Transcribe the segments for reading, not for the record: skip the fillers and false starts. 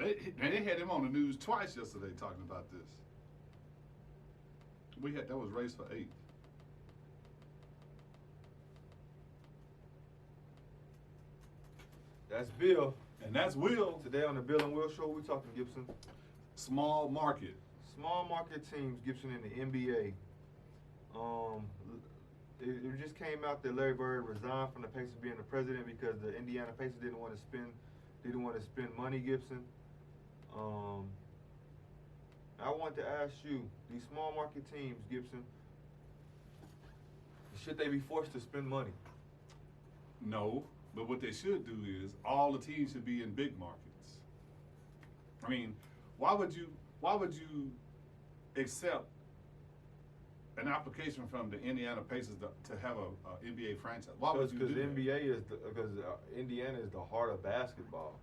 They had him on the news twice yesterday talking about this. That was race for 8. That's Bill. And that's Will. Today on the Bill and Will Show, we're talking Gibson. Small market. Small market teams, Gibson in the NBA. It just came out that Larry Bird resigned from the Pacers being the president because the Indiana Pacers didn't want to spend money, Gibson. I want to ask you, these small market teams, Gibson, should they be forced to spend money? No, but what they should do is all the teams should be in big markets. I mean, why would you accept an application from the Indiana Pacers to have a NBA franchise? Why would you do that? Because Indiana is the heart of basketball.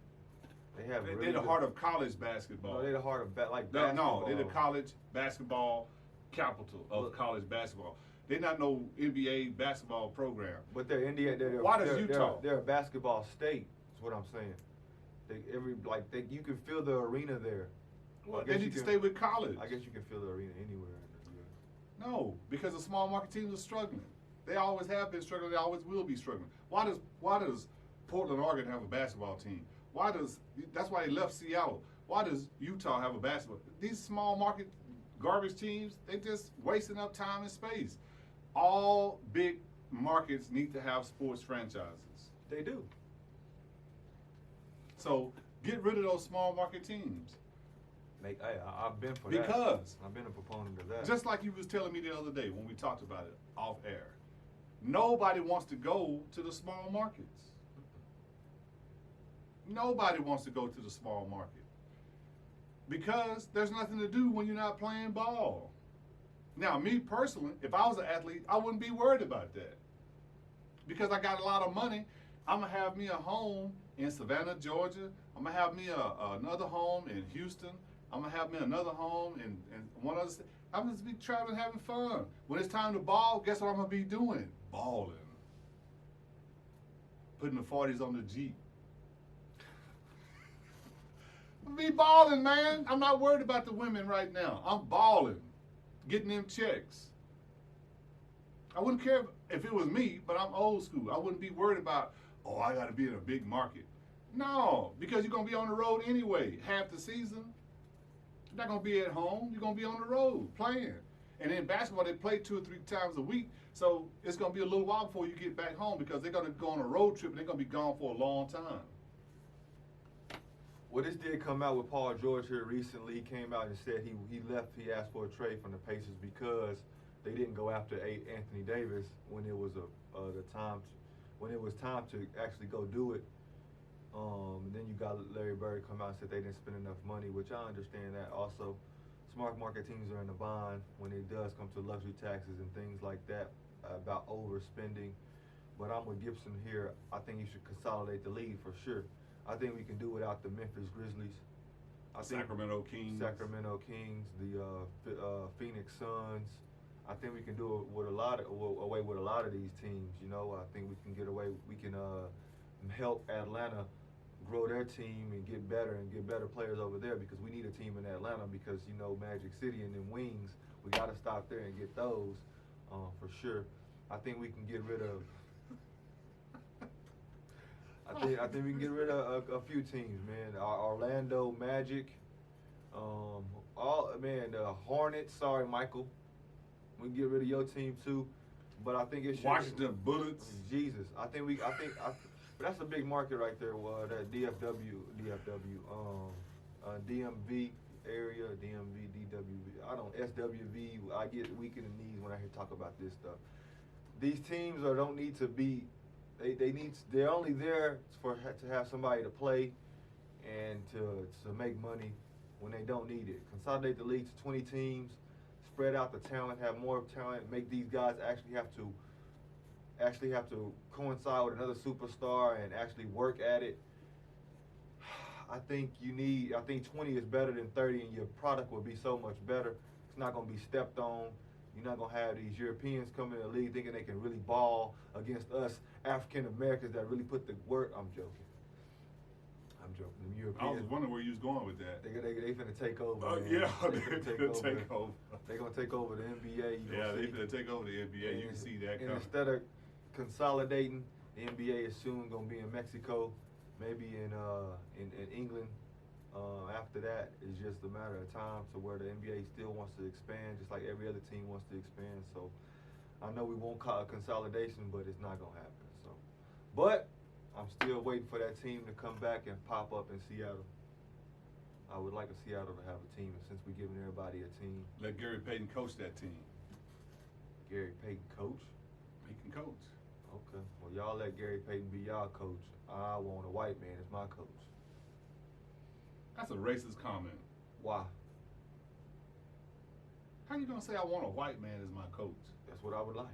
They're the heart of college basketball. No, they're the heart of basketball. No, they're the college basketball capital of college basketball. They're not no NBA basketball program. But they're Indiana. Why does Utah? They're a basketball state. Is what I'm saying. You can feel the arena there. Well, they need to stay with college. I guess you can feel the arena anywhere. No, because the small market teams are struggling. They always have been struggling. They always will be struggling. Why does Portland, Oregon have a basketball team? That's why they left Seattle. Why does Utah have a basketball? These small market garbage teams, they just wasting up time and space. All big markets need to have sports franchises. They do. So get rid of those small market teams. I've been for that. Because I've been a proponent of that. Just like you was telling me the other day when we talked about it off air. Nobody wants to go to the small markets. Nobody wants to go to the small market. Because there's nothing to do when you're not playing ball. Now, me personally, if I was an athlete, I wouldn't be worried about that. Because I got a lot of money, I'm going to have me a home in Savannah, Georgia. I'm going to have me another home in Houston. I'm going to have me another home in one other state. I'm going to be traveling, having fun. When it's time to ball, guess what I'm going to be doing? Balling. Putting the 40s on the Jeep. I'm be balling, man. I'm not worried about the women right now. I'm balling. Getting them checks. I wouldn't care if it was me, but I'm old school. I wouldn't be worried about, I got to be in a big market. No, because you're going to be on the road anyway, half the season. You're not going to be at home. You're going to be on the road playing. And in basketball, they play 2 or 3 times a week. So it's going to be a little while before you get back home because they're going to go on a road trip and they're going to be gone for a long time. Well, this did come out with Paul George here recently. He came out and said he left. He asked for a trade from the Pacers because they didn't go after Anthony Davis when it was when it was time to actually go do it. And then you got Larry Bird come out and said they didn't spend enough money, which I understand that. Also, smart market teams are in a bind when it does come to luxury taxes and things like that about overspending. But I'm with Gibson here. I think you should consolidate the league for sure. I think we can do without the Memphis Grizzlies. Sacramento Kings, the Phoenix Suns. I think we can do it with away with a lot of these teams. You know, I think we can get away. We can help Atlanta grow their team and get better players over there because we need a team in Atlanta because Magic City and them wings. We got to stop there and get those for sure. I think we can get rid of. I think we can get rid of a few teams, man. Orlando Magic, the Hornets. Sorry, Michael. We can get rid of your team too, but I think it should. Washington Bullets. Jesus, but that's a big market right there. That DMV area, DMV, DWV. SWV. I get weak in the knees when I hear talk about this stuff. These teams don't need to be. They're only there to have somebody to play and to make money when they don't need it. Consolidate the league to 20 teams, spread out the talent, have more talent, make these guys actually have to coincide with another superstar and actually work at it. I think 20 is better than 30 and your product will be so much better. It's not going to be stepped on. You're not going to have these Europeans come in the league thinking they can really ball against us African Americans that really put the work. I'm joking. I'm joking. The I Europeans. was wondering where you was going with that. They finna take over. Oh man. yeah, they finna take over. over. They gonna take over the NBA. You Yeah, gonna they see. finna take over the NBA. You can see that And coming. instead of consolidating, the NBA is soon gonna be in Mexico, maybe in England. After that, it's just a matter of time to where the NBA still wants to expand, just like every other team wants to expand. So I know we won't call it consolidation, but it's not gonna happen. So, but I'm still waiting for that team to come back and pop up in Seattle. I would like Seattle to have a team, and since we're giving everybody a team. Let Gary Payton coach that team. Gary Payton coach? He can coach. Okay. Well, y'all let Gary Payton be y'all coach. I want a white man as my coach. That's a racist comment. Why? How you gonna say I want a white man as my coach? That's what I would like.